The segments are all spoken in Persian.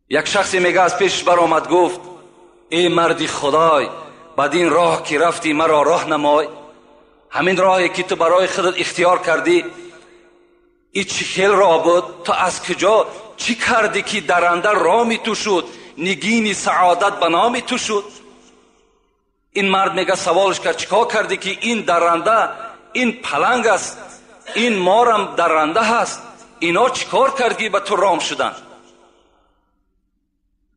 یک شخصی میگه از پیش برآمد گفت ای مردی خدای، بدین راه که رفتی مرا راه نمای. همین راهی که تو برای خودت اختیار کردی این چه خیل راه بود؟ تو از کجا چی کردی که درنده رامی تو شد، نگین سعادت به نامی تو شد؟ این مرد میگه سوالش کرد چیکار کردی که این درنده، این پلنگ است، این مارم درنده هست، اینا چیکار کردی به تو رام شدن؟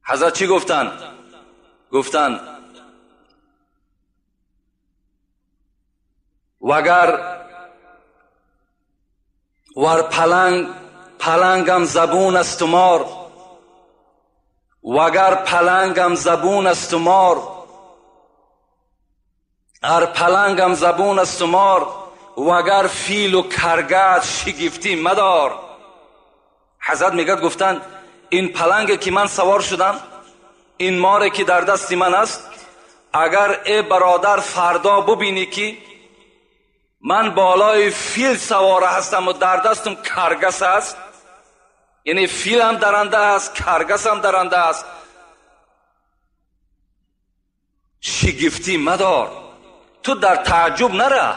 حضرت چی گفتن؟ گفتن وگر ور پلنگم زبون است و مار، وگر پلنگم زبون است و مار، ار پلنگم زبون است و مار، وگر فیل و کرگد شگفتی مدار. حضرت میگه گفتن این پلنگی که من سوار شدم، این ماری که در دست من است، اگر ای برادر فردا ببینی که من بالای فیل سواره هستم و در دستم کرگس است، یعنی فیل هم درنده است، کرگس هم درنده است، شگفتی مدار. تو در تعجب نره،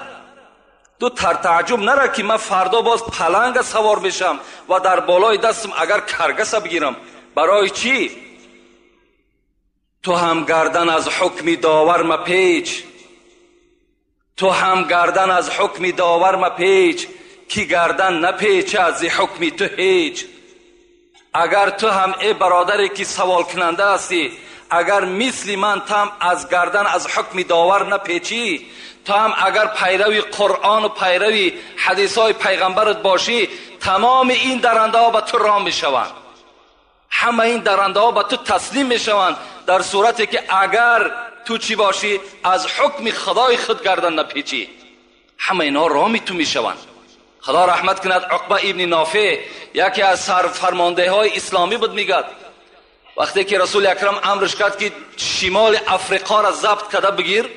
تو در تعجب نره که من فردا باز پلنگ سوار بشم و در بالای دستم اگر کرگس بگیرم. برای چی؟ تو هم گردن از حکم داور مپیچ، تو هم گردن از حکم داور مپیچ، کی گردن نپیچه از حکم تو هیچ. اگر تو هم ای برادری که سوال کننده هستی، اگر مثل من تم از گردن از حکم داور نپیچی، تو هم اگر پیروی قرآن و پیروی حدیث های پیغمبرت باشی، تمام این درنده ها به تو رام میشوند، همه این درنده ها به تو تسلیم میشوند، در صورتی که اگر تو چی باشی؟ از حکم خدای خود گردن نپیچی، همه اینا رامی تو میشوند. خدا رحمت کند عقبه ابن نافع یکی از سرفرمانده های اسلامی بود. میگد وقتی که رسول اکرم امرش کرد که شمال افریقا را ضبط کرده بگیر،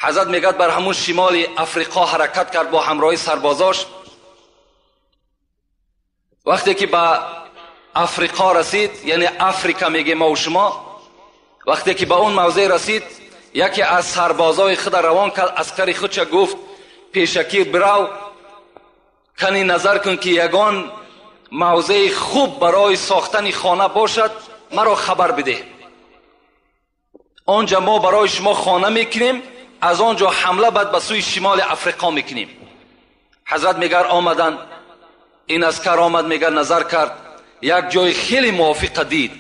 حضرت میگد بر همون شمال افریقا حرکت کرد با همراهی سربازاش. وقتی که به افریقا رسید، یعنی افریقا میگه ما و شما، وقتی که به اون موضع رسید، یکی از سربازای خود روان کرد، عسکری خودش گفت پیشکی برو کنی نظر کن که یگان موضع خوب برای ساختن خانه باشد مرا خبر بده، آنجا ما برای شما خانه میکنیم، از آنجا حمله بعد به سوی شمال افریقا میکنیم. حضرت میگر آمدن، این عسکر آمد میگر نظر کرد، یک جای خیلی موافق دید،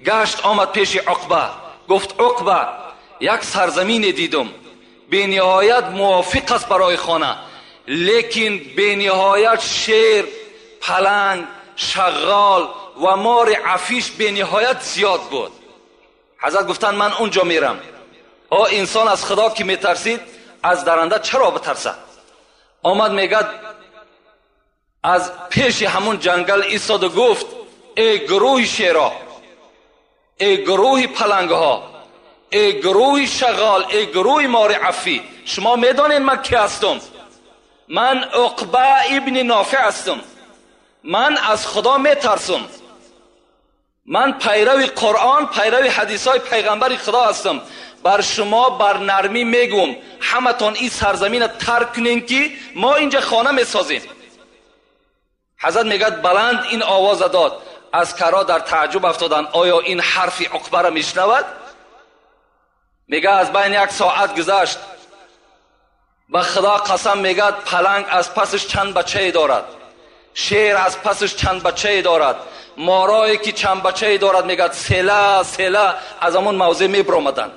گشت آمد پیش عقبه، گفت عقبه یک سرزمین دیدم به نهایت موافق است برای خانه، لیکن به نهایت شیر، پلنگ، شغال و مار عفیش به نهایت زیاد بود. حضرت گفتن من اونجا میرم. انسان از خدا که میترسید از درنده چرا بترسد؟ آمد میگد از پیش همون جنگل ایستاد و گفت ای گروه شیرا، ای گروه پلنگ ها، ای گروه شغال، ای گروه مار عفی، شما میدانین من کی هستم؟ من عقبه ابن نافع هستم، من از خدا میترسم، من پیرو قرآن، پیرو حدیث های پیغمبر خدا هستم. بر شما بر نرمی میگم همه تان این سرزمین ترک کنین که ما اینجا خانه میسازیم. حضرت میگد بلند این آواز داد، عسکرها در تعجب افتادن آیا این حرف عقبه را میشنود؟ میگه از بین 1 ساعت گذشت، به خدا قسم میگد پلنگ از پسش چند بچه دارد، شیر از پسش چند بچه دارد، مارایی که چند بچه دارد، میگد سله سله از همون موضع میبرامدن.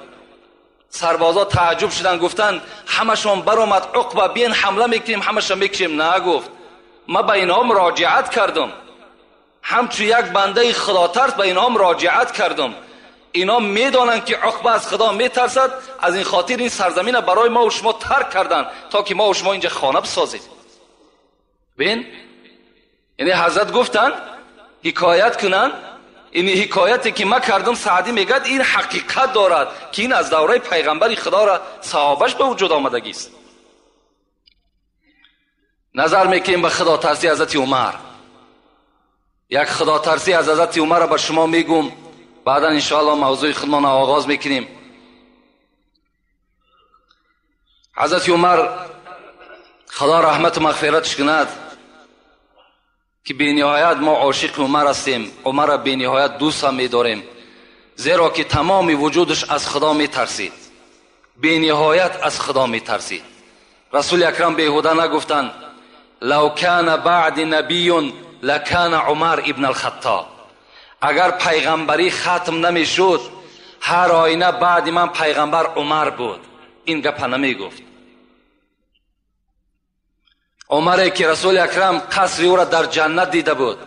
سربازا تعجب شدن، گفتن همشون برآمد عقبه بین حمله میکنیم، همشون میکشیم. نه، گفت من به اینها مراجعت کردم، همچون یک بنده خدا ترس به اینها مراجعت کردم، اینا میدانند که عقبه از خدا میترسد، از این خاطر این سرزمین برای ما و شما ترک کردن تا که ما و شما اینجا خانه بسازید. ببین، یعنی حضرت گفتن حکایت کنن، این حکایتی که ما کردم سعدی میگد این حقیقت دارد که این از دوره پیغمبر خدا را صحابش به وجود آمدگی است. نظر میکنیم به خدا ترسی حضرت عمر، یک خدا ترسی از حضرت عمر را به شما میگم، بعدا انشاءالله موضوع خودمان آغاز میکنیم. حضرت عمر خدا رحمت و مغفرتش کند که بی نهایت ما عاشق عمر هستیم، عمر را بی نهایت دوست هم می‌داریم، زیرا که تمام وجودش از خدا میترسید، بی نهایت از خدا میترسید. رسول اکرم بیهوده نگفتند لو کان بعد نبی لکان عمر ابن الخطاب. اگر پیغمبری ختم نمیشد هر آینه بعد من پیغمبر عمر بود. این گپ نمیگفت. عمری که رسول اکرم قصر او را در جنت دیده بود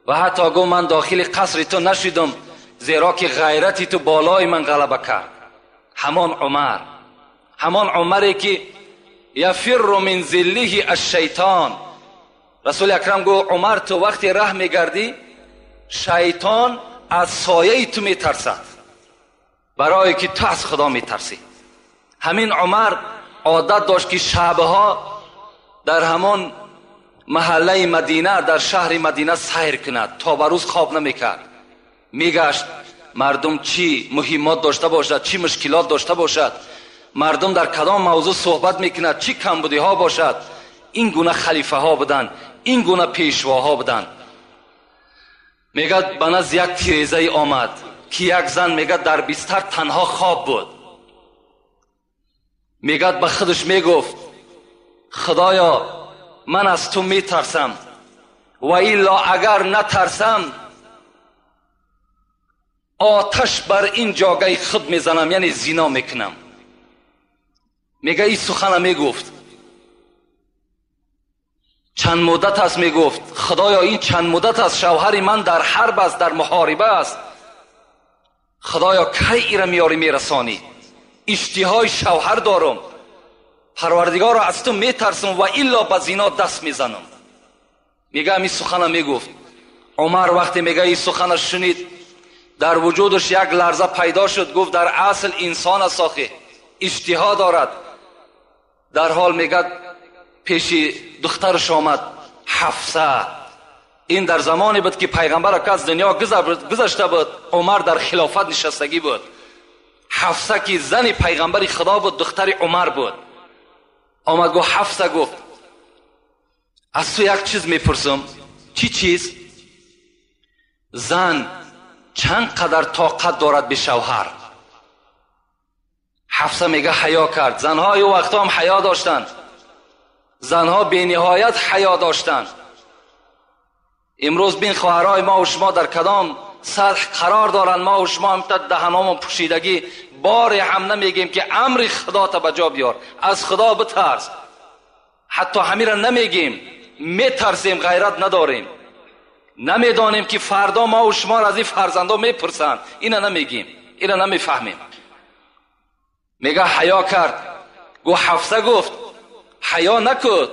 و حتی گفت من داخل قصر تو نشدم زیرا که غیرتی تو بالای من غلبه کرد. همان عمری که یفر من ذله الشیطان. رسول اکرم گفت عمر تو وقتی ره میگردی شیطان از سایه تو میترسد برای که تو از خدا میترسی. همین عمر عادت داشت که شبها در همان محله مدینه در شهر مدینه سیر کند، تا به روز خواب نمیکرد. میگشت مردم چی مهمات داشته باشد، چی مشکلات داشته باشد، مردم در کدام موضوع صحبت میکند، چی کمبودی ها باشد، این گونه خلیفه ها بودن، این گونه پیشواها بودن. میگد به نزد یک تیریزه آمد که یک زن میگد در بستر تنها خواب بود. میگد به خودش میگفت خدایا من از تو میترسم و الا اگر نترسم آتش بر این جاگه خود میزنم، یعنی زنا میکنم. میگه این سخن میگفت چند مدت است، میگفت خدایا این چند مدت است شوهر من در حرب است، در محاربه است، خدایا کی ایره میاری میرسانی، اشتهای شوهر دارم، پروردگار را از تو میترسم و الا به زنا دست میزنم. میگه این سخن میگفت. عمر وقتی میگه این سخن شنید در وجودش یک لرزه پیدا شد. گفت در اصل انسان است آخه، اشتها دارد. در حال میگه پیش دخترش آمد حفصه. این در زمانی بود که پیغمبر که از دنیا گذشته بود، عمر در خلافت نشستگی بود. حفصه که زن پیغمبر خدا بود، دختر عمر بود. آمد گفت حفصه، گفت از تو یک چیز میپرسم. چی چیز؟ زن چند قدر طاقت دارد به شوهر؟ حفصه میگه حیا کرد. زنها ای وقتا هم حیا داشتند، زنها بی نهایت حیا داشتند. امروز بین خواهرای ما و شما در کدام سطح قرار دارند؟ ما و شما هم دهنامون پوشیدگی باری هم نمیگیم که امر خدا تا بجا بیار، از خدا بترس. حتی همین را نمیگیم، میترسیم، غیرت نداریم، نمیدانیم که فردا ما و شما را از این فرزندا میپرسند. اینا نمیگیم، اینا نمیفهمیم. میگه حیا کرد. گو حفصه گفت حیا نکن،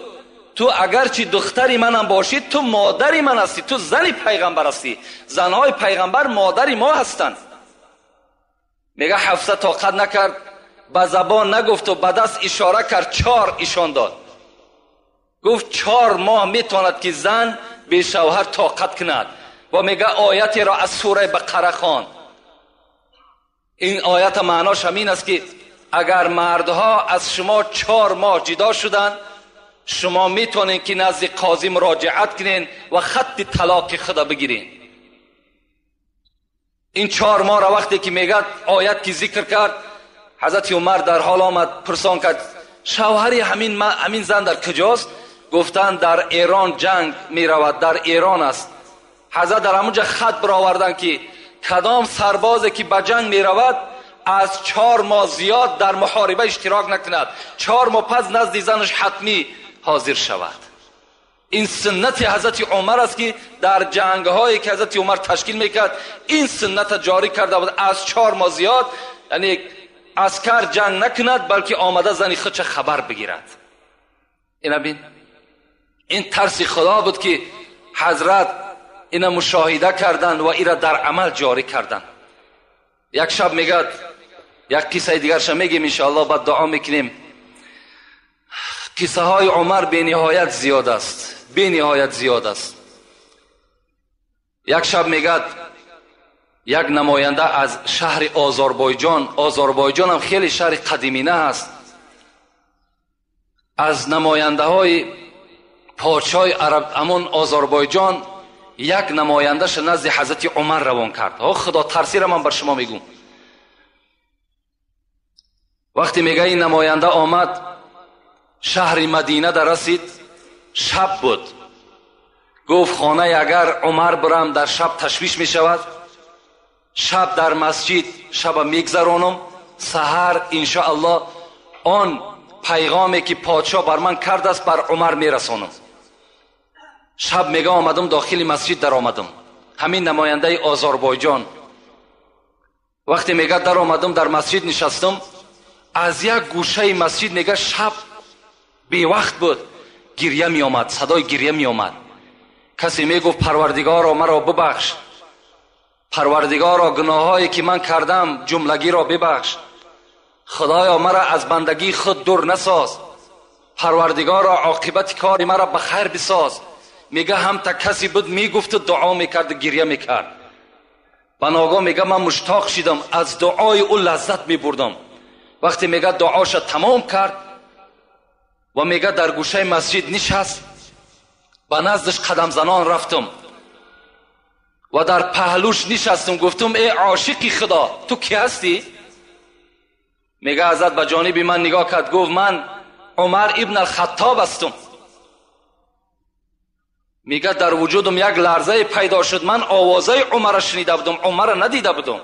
تو اگرچه دختری منم باشی تو مادری من هستی، تو زن پیغمبر هستی، زنهای پیغمبر مادری ما هستند. میگه حفصه طاقت نکرد، به زبان نگفت و به دست اشاره کرد، 4 ایشان داد. گفت 4 ماه میتواند که زن به شوهر طاقت کند. و میگه آیتی را از سوره بقره خواند. این آیت معناش همین است که اگر مردها از شما 4 ماه جدا شدن، شما میتونین که نزد قاضی مراجعت کنین و خط طلاق خدا بگیرین. این 4 ماه را وقتی که میگه آیت که ذکر کرد، حضرت عمر در حال آمد پرسان کرد شوهری همین زن در کجاست؟ گفتن در ایران جنگ میرود، در ایران است. حضرت در همونجا خط برآوردن که کدام سربازی که به جنگ میرود از 4 ماه زیاد در محاربه اشتراک نکند، 4 ماه پس نزد زنش حتمی حاضر شود. این سنت حضرت عمر است که در جنگ هایی که حضرت عمر تشکیل میکرد این سنت جاری کرده بود، از 4 ماه زیاد یعنی عسکر جنگ نکند بلکه آمده زنی خودش خبر بگیرد. اینا بین این ترس خدا بود که حضرت اینا مشاهده کردند و اینا در عمل جاری کردند. یک شب میگه، یک قصه دیگرش میگیم انشاءالله، بعد دعا میکنیم. قصه های عمر بی نهایت زیاد است، بی نهایت زیاد است. یک شب میگد یک نماینده از شهر آذربایجان هم خیلی شهر قدیمینه است، از نماینده های پادشاه عرب همون آذربایجان یک نمایندهش نزد حضرت عمر روان کرد. خدا ترسی را من بر شما میگم. وقتی میگه این نماینده آمد شهر مدینه در رسید، شب بود. گفت خانه اگر عمر برم در شب تشویش می شود، شب در مسجد شب میگذرانم، سحر انشاءالله آن پیغامی که پادشاه بر من کرده است بر عمر میرسانم. شب میگه آمدم داخل مسجد در آمدم، همین نماینده آذربایجان. وقتی میگه در آمدم در مسجد نشستم، از یک گوشه مسجد میگه شب بی وقت بود، گریه می آمد، صدای گریه می آمد. کسی می گفت پروردگارا مرا ببخش، پروردگارا گناهایی که من کردم جملگی را ببخش، خدایا مرا از بندگی خود دور نساز، پروردگارا عاقبت کار مرا به خیر بساز. میگه هم تا کسی بود میگفت دعا میکرد، گریه میکرد. بناگاه میگه من مشتاق شدم، از دعای او لذت میبردم. وقتی میگه دعاش تمام کرد و میگه در گوشه مسجد نشست، به نزدش قدم زنان رفتم و در پهلوش نشستم. گفتم ای عاشقی خدا، تو کی هستی؟ میگه حضرت به جانب من نگاه کرد، گفت من عمر ابن الخطاب هستم. میگه در وجودم یک لرزه پیدا شد، من آوازه عمر را شنیده بودم، عمر را ندیده بودم،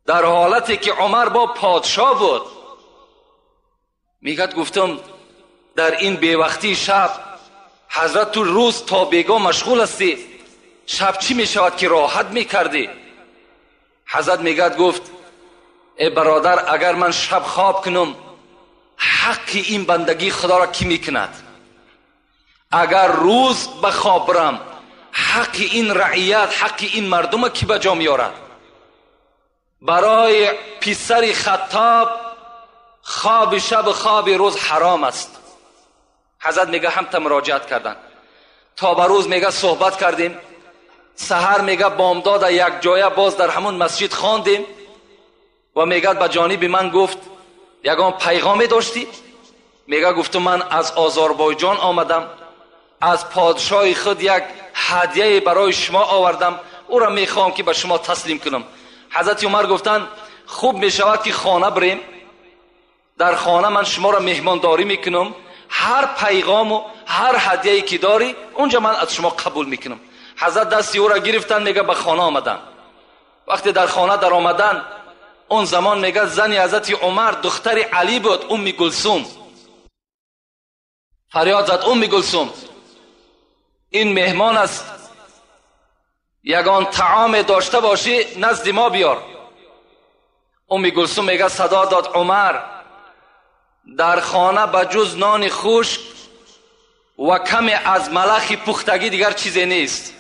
در حالتی که عمر با پادشاه بود. میگه گفتم در این بیوقتی شب حضرت تو روز تا بیگاه مشغول هستی، شب چی میشود که راحت میکردی؟ حضرت میگه گفت ای برادر، اگر من شب خواب کنم حق این بندگی خدا را کی میکند؟ اگر روز به خواب برم حق این رعیت، حق این مردم کی به جا میارد؟ برای پسر خطاب خواب شب خواب روز حرام است. حضرت میگه هم تا مراجعت کردن، تا به روز میگه صحبت کردیم، سحر میگه بامداد یک جایه باز در همون مسجد خواندیم و میگه به جانب من گفت یگان پیغامی داشتی؟ میگه گفتم من از آذربایجان آمدم، از پادشاه خود یک هدیه برای شما آوردم، او را میخوام که به شما تسلیم کنم. حضرت عمر گفتن خوب میشود که خانه بریم، در خانه من شما را مهمانداری میکنم، هر پیغام و هر هدیه‌ای که داری اونجا من از شما قبول میکنم. حضرت دستی او را گرفتن، میگه به خانه آمدن. وقتی در خانه در آمدن، اون زمان میگه زن حضرت عمر دختر علی بود، ام کلثوم. فریاد زد ام کلثوم این مهمان است، یگان طعام داشته باشی نزد ما بیار. ام کلثوم میگه صدا داد عمر در خانه بجز نان خشک و کمی از ملخ پختگی دیگر چیزی نیست.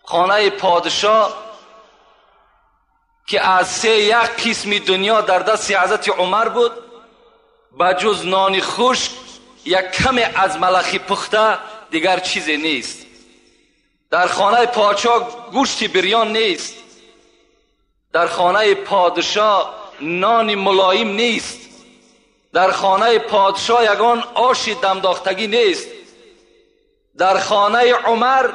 خانه پادشاه که از سه یک قسم دنیا در دست حضرت عمر بود، بجز نان خشک یک کمی از ملخ پخته دیگر چیزی نیست. در خانه پادشاه گوشت بریان نیست، در خانه پادشاه نان ملایم نیست، در خانه پادشاه یگان آش دمداختگی نیست، در خانه عمر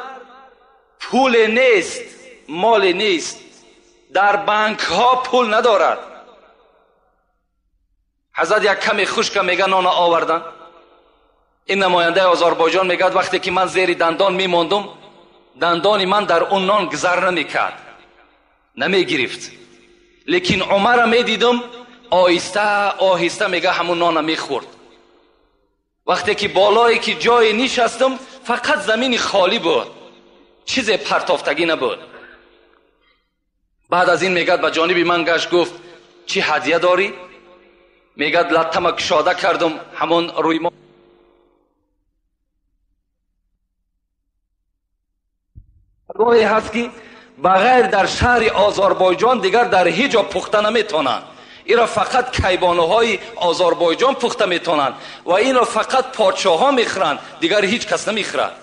پول نیست، مال نیست، در بانک ها پول ندارد. حضرت یک کمی خشک میگه نان آوردن. این نماینده آذربایجان میگه وقتی که من زیر دندان میماندم، دندان من در اون نان گذر نمیکرد، نمیگرفت، لیکن عمر را میدیدم آهسته آهسته میگه همون نان میخورد. وقتی که بالایی که جای نشستم فقط زمین خالی بود، چیز پرتافتگی نبود. بعد از این میگه به جانب من گشت گفت چی هدیه داری؟ میگه لطمه کشاده کردم، همون روی ما گویی هست که بغیر در شهر آذربایجان دیگر در هیچ جا پخته نمیتونند. این را فقط کیبانه های آذربایجان پخته میتونند و این را فقط پادشاه ها میخورند، دیگر هیچ کس نمیخورد.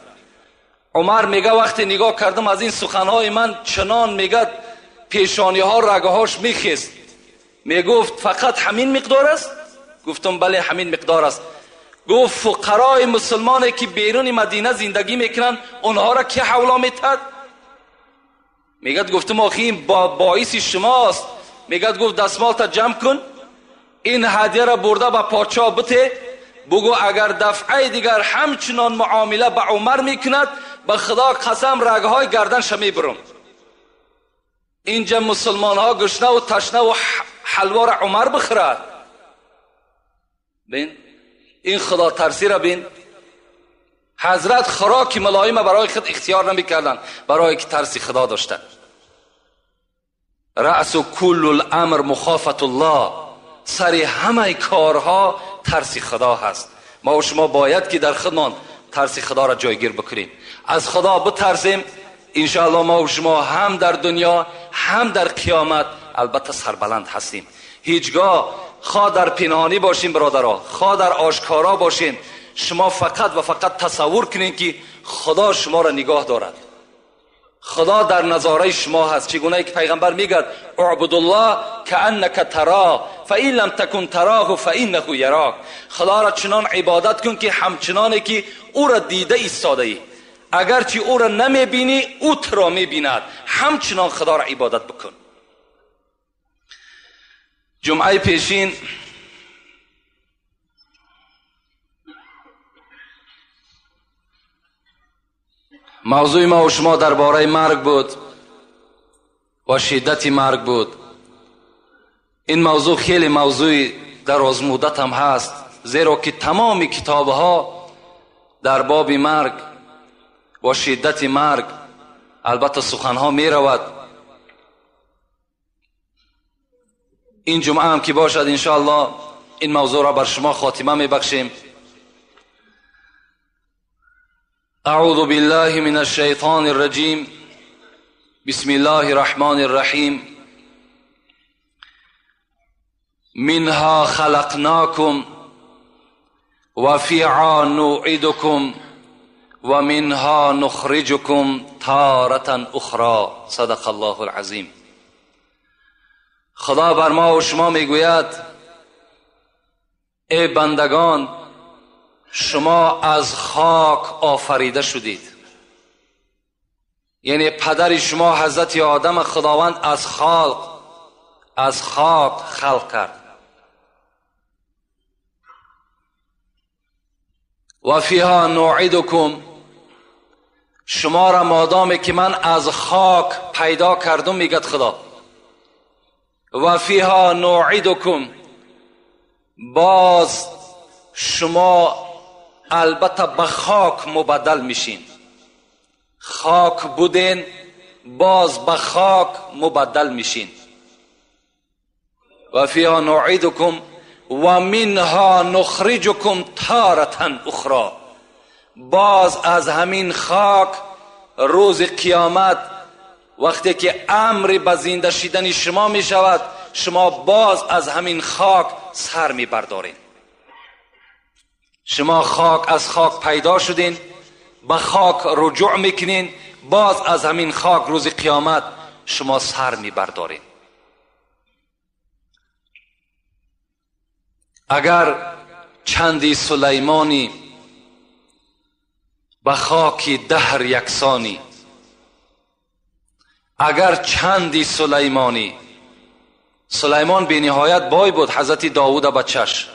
عمر میگه وقتی نگاه کردم از این سخنهای من چنان میگه پیشانی ها رگهاش میخیست. میگفت فقط همین مقدار است؟ گفتم بله همین مقدار است. گفت فقرای مسلمانی که بیرون مدینه زندگی میکنن اونها را که حولا میتد؟ میگه گفتم آخی این باعث شماست. میگه گفت دستمال تا جمع کن، این هدیه را برده به پادشاه بده، بگو اگر دفعه دیگر همچنان معامله به عمر میکند به خدا قسم رگهای گردنش میبرم. اینجا مسلمان ها گشنه و تشنه و حلوا را عمر بخورد. بین این خدا ترسی را بین. حضرت خوراک ملایم برای خود اختیار نمیکردند، برای که ترسی خدا داشتند. رأس کل الامر مخافت الله، سر همه کارها ترس خدا هست. ما و شما باید که در خودمان ترس خدا را جایگیر بکنیم. از خدا بترسیم، انشاءالله ما و شما هم در دنیا هم در قیامت البته سربلند هستیم. هیچگاه خواه در پنهانی باشین برادرها، خواه در آشکارا باشین، شما فقط و فقط تصور کنین که خدا شما را نگاه دارد. خدا در نظاره شما هست. چگونه که پیغمبر میگه اعبد الله کانک تراه فان لم تکن تراه فانه یراک. خدا را چنان عبادت کن که همچنانی که او را دیده ایستاده ای، اگرچه او را نمیبینی او تو را میبیند. همچنان خدا را عبادت بکن. جمعه پیشین موضوع ما و شما درباره مرگ بود و شدت مرگ بود. این موضوع خیلی موضوع دراز مدت هم هست، زیرا که تمام کتابها در باب مرگ و شدت مرگ البته سخنها می رود. این جمعه هم که باشد انشاءالله این موضوع را بر شما خاتمه می بخشیم. اعوذ بالله من الشیطان الرجیم. بسم الله الرحمن الرحیم. منها خلقناکم و فیها نعیدکم و منها نخرجکم تارة اخرى. صدق الله العظیم. خدا بر ما و شما میگوید ای بندگان، شما از خاک آفریده شدید. یعنی پدر شما حضرت آدم خداوند از خاک خلق کرد. و فیها نعیدکم، شما را مادامی که من از خاک پیدا کردم میگد خدا، و فیها نعیدکم، باز شما البته به خاک مبدل میشین. خاک بودین باز به خاک مبدل میشین. و فیها نعیدکم و منها نخرجکم تارة اخرى، باز از همین خاک روز قیامت وقتی که امر به زنده شدن شما می شود، شما باز از همین خاک سر می بردارین. شما از خاک پیدا شدین، به خاک رجوع میکنین، باز از همین خاک روز قیامت شما سر می بردارین. اگر چندی سلیمانی به خاک دهر یکسانی، اگر چندی سلیمانی، سلیمان بی نهایت بای بود، حضرت داوود بچش،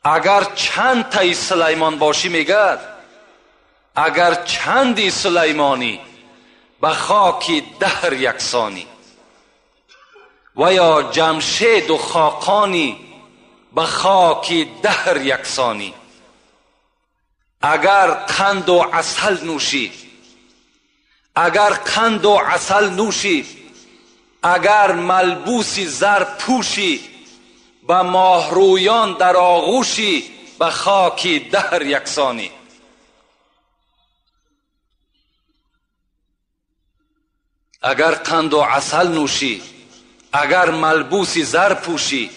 اگر چند تای سلیمان باشی میگه اگر چندی سلیمانی به خاک دهر یکسانی، و یا جمشید و خاقانی به خاک دهر یکسانی، اگر قند و عسل نوشی، اگر قند و عسل نوشی، اگر ملبوسی زر پوشی، به ماهرویان در آغوشی، به خاک دهر یکسانی. اگر قند و عسل نوشی، اگر ملبوسی زر پوشی،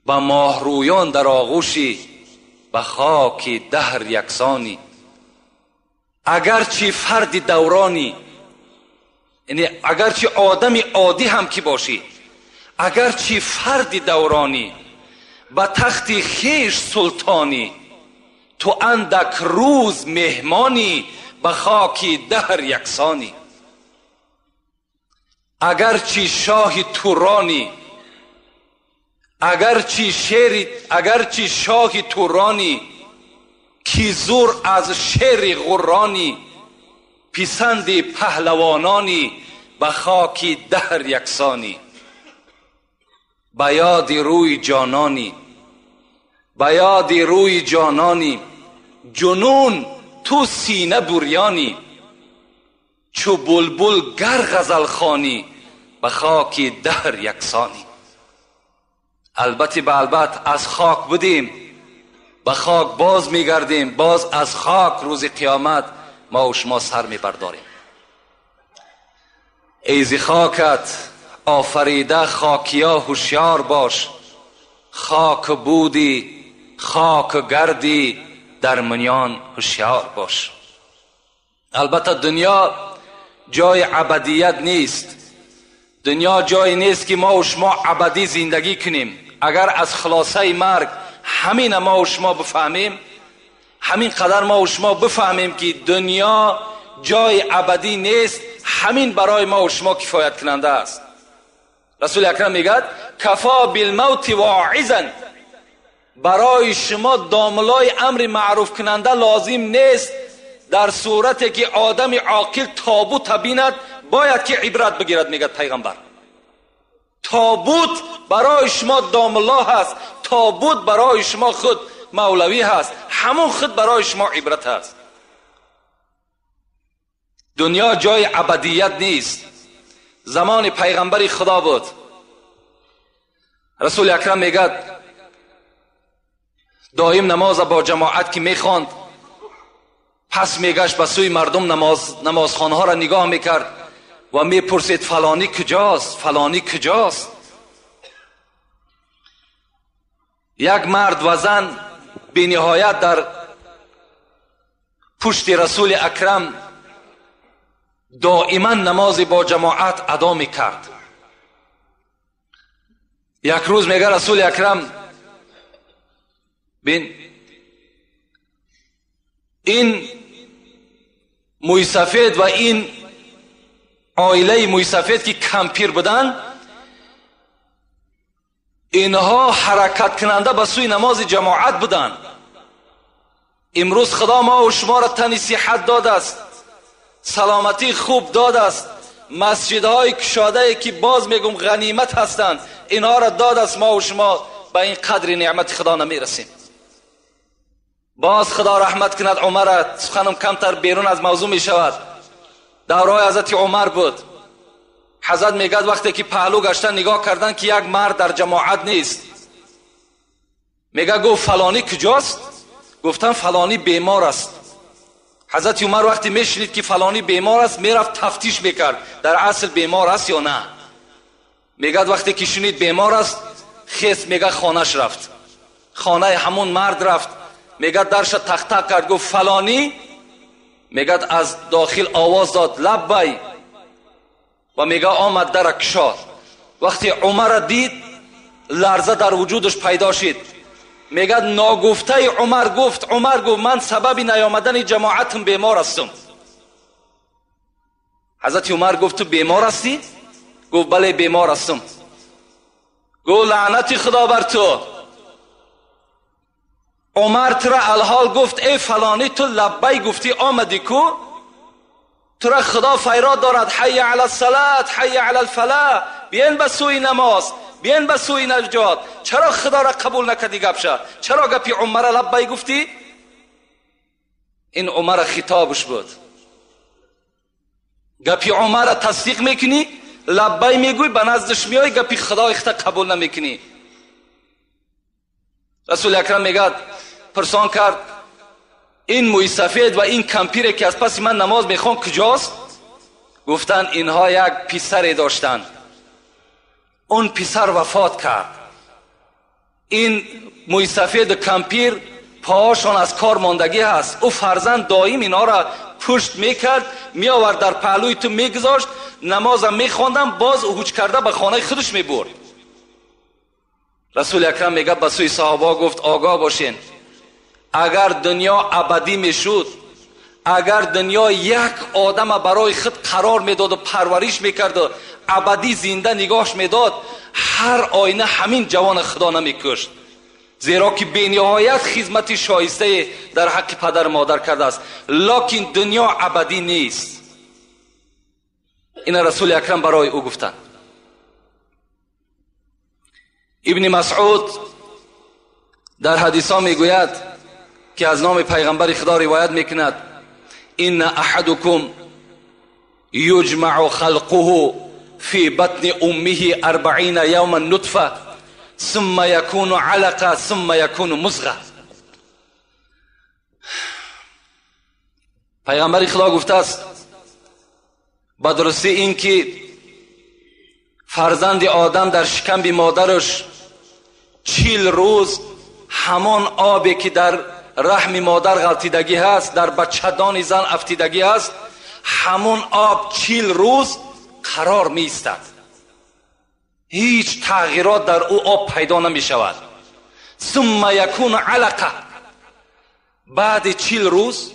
به ماهرویان در آغوشی، به خاک دهر یکسانی. اگرچه فرد دورانی، یعنی اگرچه آدم عادی هم که باشی، اگرچه فرد دورانی، به تخت خیش سلطانی، تو اندک روز مهمانی، به خاک دهر یکسانی. اگرچه شاه تورانی، اگرچه شاه تورانی، کی زور از شیر غرانی، پسند پهلوانانی، به خاک دهر یکسانی. به یاد روی جانانی، به یاد روی جانانی، جنون تو سینه بریانی، چو بلبل گر غزل خوانی، به خاک دهر یکسانی. البته به البته از خاک بودیم، به خاک باز میگردیم، باز از خاک روز قیامت ما و شما سر میبرداریم. ایز خاکت آفریده خاکیا هوشیار باش، خاک بودی خاک گردی در منیان هوشیار باش. البته دنیا جای ابدیت نیست، دنیا جای نیست که ما و شما ابدی زندگی کنیم. اگر از خلاصه مرگ همین ما و شما بفهمیم، همین قدر ما و شما بفهمیم که دنیا جای ابدی نیست، همین برای ما و شما کفایت کننده است. رسول اکرم میگه کفا بالموت واعظا، برای شما داملای امر معروف کننده لازم نیست. در صورتی که آدم عاقل تابوت بیند باید که عبرت بگیرد. میگه پیغمبر تابوت برای شما داملا هست، تابوت برای شما خود مولوی هست، همون خود برای شما عبرت هست. دنیا جای ابدیت نیست. زمان پیغمبر خدا بود، رسول اکرم میگه دائم نماز با جماعت که میخواند، پس میگشت به سوی مردم نمازخانه ها را نگاه میکرد و میپرسید فلانی کجاست، فلانی کجاست. یک مرد و زن بی نهایت در پشت رسول اکرم دائما نماز با جماعت ادا میکرد. یک روز میگه رسول اکرم بین این موی سفید و این عائله موی سفید که کمپیر بودن، اینها حرکت کننده به سوی نماز جماعت بودن. امروز خدا ما و شما را تن صحت داده است، سلامتی خوب داده است، مسجدهای کشاده که باز میگم غنیمت هستند، اینها را داده است. ما و شما به این قدر نعمت خدا نمیرسیم. باز خدا رحمت کند عمر، سخنم کمتر بیرون از موضوع می شود، دورای حضرت عمر بود. حضرت میگه وقتی که پهلو گشتن نگاه کردن که یک مرد در جماعت نیست، میگه گفت فلانی کجاست؟ گفتن فلانی بیمار است. حضرت عمر وقتی میشنید که فلانی بیمار است میرفت تفتیش میکرد در اصل بیمار است یا نه. میگه وقتی که شنید بیمار است خیست، میگه خانهش رفت، خانه همون مرد رفت، میگه درش تق تق کرد، گفت فلانی؟ میگه از داخل آواز داد لبی، و میگه آمد در کشاد. وقتی عمر دید لرزه در وجودش پیدا شد. میگه ناگفته عمر گفت من سبب نیامدن جماعتم بیمار هستم. حضرت عمر گفت تو بیمار هستی؟ گفت بله بیمار هستم. گفت لعنت خدا بر تو. عمر ترا الحال گفت ای فلانی تو لبی گفتی آمدی کو؟ ترا خدا فیراد دارد حی علی الصلاة حی علی الفلاح، بیاین به سوی نماز، بیاین به سوی نجات. چرا خدا را قبول نکردی گپشه؟ چرا گپی عمر لبی گفتی؟ این عمر خطابش بود. گپی عمر تصدیق میکنی، لبی میگوی، به نزدش میای گپی خدا اختا قبول نمیکنی. رسول اکرم میگه پرسان کرد این موی سفید و این کمپیره که از پس من نماز میخوان کجاست؟ گفتن اینها یک پسری داشتن، اون پسر وفات کرد. این موی سفید کمپیر پاهاشان از کار ماندگی هست. او فرزند دائم اینا را پشت میکرد، میآورد در پهلوی تو میگذاشت، نمازم میخواندم، باز هوچ کرده به خانه خودش میبرد. رسول اکرم میگه به سوی صحابه گفت آگاه باشین، اگر دنیا ابدی میشد، اگر دنیا یک آدم برای خود قرار میداد و پرورش میکرد و ابدی زنده نگاهش میداد، هر آینه همین جوان خدا نمیکشت، زیرا که بینهایت خدمت شایسته در حق پدر مادر کرده است. لکن دنیا ابدی نیست. این رسول اکرم برای او گفتند. ابن مسعود در حدیث ها میگوید که از نام پیغمبر خدا روایت میکند: ان احدکم یجمع خلقه فی بطن امه 40 یوما نطفه ثم یکون علقه ثم یکون مضغه. پیغمبر خدا گفته است به درستی این که فرزند آدم در شکم مادرش 40 روز همان آبی که در رحم مادر غلطیدگی هست، در بچه‌دان زن افتیدگی هست، همون آب 40 روز قرار می ایستد، هیچ تغییرات در او آب پیدا نمی شود. ثم یکون علقه، بعد 40 روز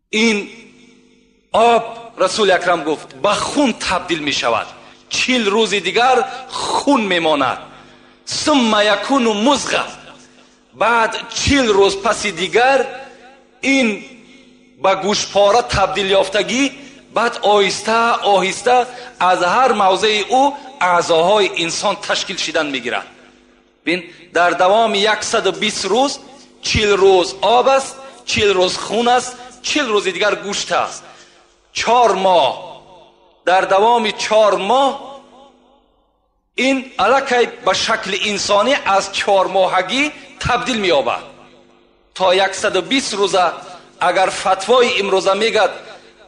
این آب رسول اکرم گفت به خون تبدیل می شود، 40 روز دیگر خون می ماند. ثم یکون مضغه، بعد 40 روز پس دیگر این به گوشپاره تبدیل یافتگی، بعد آهسته آهسته از هر موضع او اعضاهای انسان تشکیل شدن میگیرد. ببین در دوام 120 روز 40 روز آب است، 40 روز خون است، 40 روز دیگر گوشت است. 4 ماه، در دوام 4 ماه این الکی به شکل انسانی از 4 ماهگی تبدیل می‌یابد تا 120 روزه. اگر فتوای امروزه میگد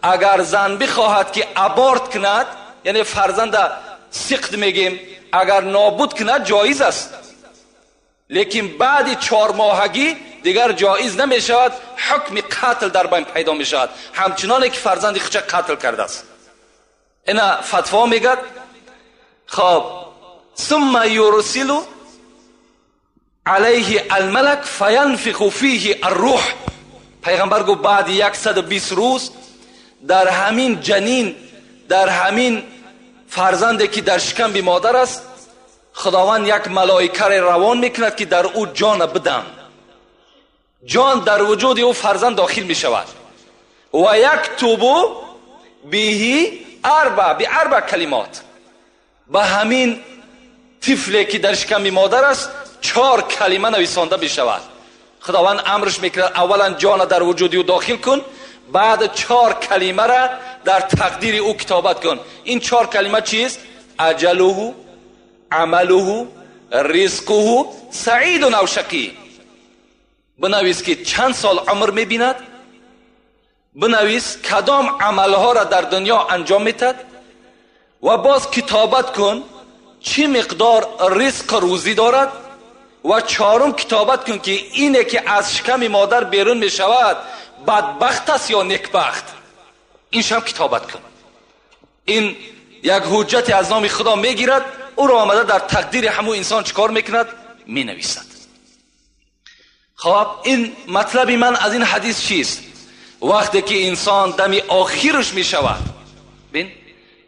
اگر زن بخواهد که ابورت کند، یعنی فرزند سقط میگیم، اگر نابود کند جایز است، لیکن بعد 4 ماهگی دیگر جایز نمی شود، حکم قتل در بین پیدا می شود، همچنان که فرزند خودش قتل کرده است. اینا فتوا میگد. خب ثم یرسل علیه الملک فینفخ فیه الروح. پیغمبر گفت بعد 120 روز در همین جنین، در همین فرزندی که در شکم مادر است، خداوند یک ملائکه روان میکند که در او جان بدم، جان در وجود او فرزند داخل می شود. و یکتب به اربع کلمات، به همین طفلی که در شکم مادر است 4 کلمه نویسانده می شود. خداوند امرش میکند اولا جان در وجود او داخل کن، بعد 4 کلمه را در تقدیر او کتابت کن. این 4 کلمه چیست؟ اجله، عمله، رزقه، سعید و شقی. بنویس که چند سال عمر میبیند، بنویس کدام عملها را در دنیا انجام میتد، و باز کتابت کن چه مقدار رزق روزی دارد، و 4م کتابت کن که اینه که از شکم مادر بیرون میشود بدبخت است یا نیکبخت، این شم کتابت کن. این یک حجت از نام خدا میگیرد، او را آمده در تقدیر همون انسان چکار میکند؟ مینویسد. خب این مطلب من از این حدیث چیست؟ وقتی که انسان دم آخرش می شود، بین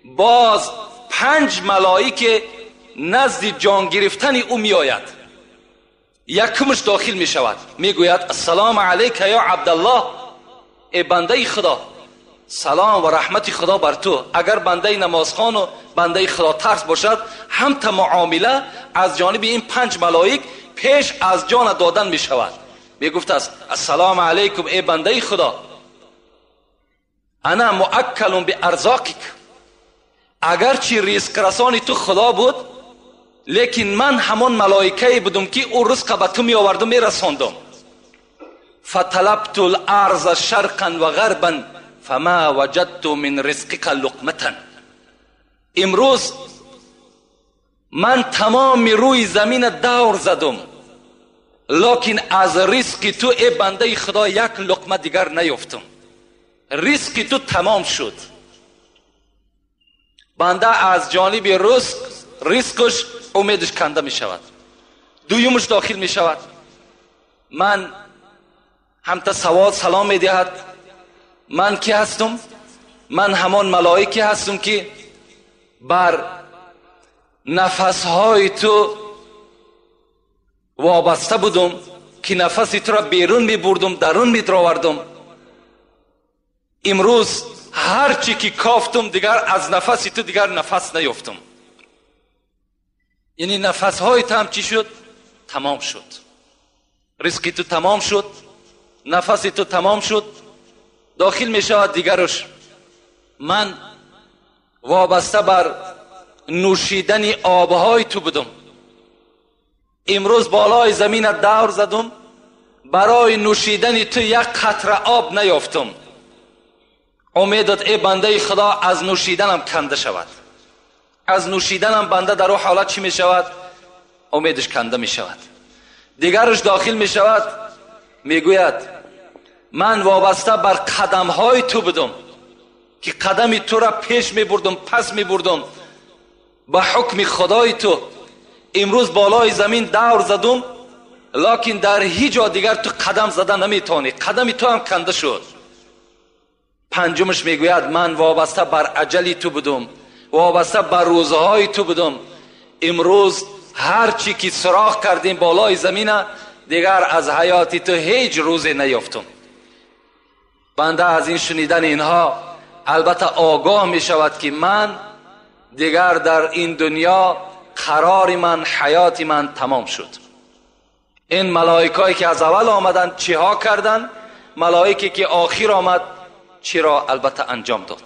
باز 5 ملائکه نزد جان گرفتن او می آید. یکمش داخل می شود، می گوید السلام علیک یا عبدالله، ای بنده خدا، سلام و رحمت خدا بر تو. اگر بنده نمازخوان و بنده خدا ترس باشد، هم تا معامله از جانب این 5 ملائک پیش از جان دادن می شود. می گفت است السلام علیکم ای بنده خدا، انا مؤکل به ارزاقک، اگرچه رزق رسانی تو خدا بود، لیکن من همون ملائکه بودم که او رزق به تو می آوردم می رساندم. فطلبت الارض شرقا و غربا فما وجدت من رزقک لقمتا. امروز من تمام روی زمین دور زدم، لکن از ریسک تو ای بنده خدا یک لقمه دیگر نیافتم. ریسک تو تمام شد. بنده از جانب ریسکش امیدش کنده می شود. دویمش داخل می شود. من هم تصور سلام می دهد. من کی هستم؟ من همان ملائکی هستم که بر نفسهای تو وابسته بودم که نفسی تو را بیرون می بردم، درون می دراوردم. امروز هرچی که کافتم دیگر از نفسی تو دیگر نفس نیافتم. یعنی نفسهای تو هم چی شد؟ تمام شد. ریسکی تو تمام شد، نفسی تو تمام شد. داخل می شود دیگرش. من وابسته بر نوشیدن آبهای تو بودم. امروز بالای زمین دور زدم، برای نوشیدن تو یک قطره آب نیافتم. امیدت ای بنده خدا از نوشیدنم کنده شود. از نوشیدنم بنده در او حالت چی می شود؟ امیدش کنده می شود. دیگرش داخل می شود، می گوید من وابسته بر قدم های تو بودم که قدم تو را پیش می بردم، پس می بردم به حکم خدای تو. امروز بالای زمین دور زدم، لکن در هیچ جا دیگر تو قدم زده نمی توانی. قدم تو هم کنده شد. پنجمش می گوید من وابسته بر اجل تو بودم، وابسته بر روزهای تو بودم. امروز هرچی که سراغ کردیم بالای زمین دیگر از حیاتی تو هیچ روزی نیافتم. بنده از این شنیدن اینها البته آگاه می شود که من دیگر در این دنیا قرار من، حیات من تمام شد. این ملائکایی که از اول آمدن چی ها کردن؟ ملائکی که آخر آمد چی را البته انجام داد.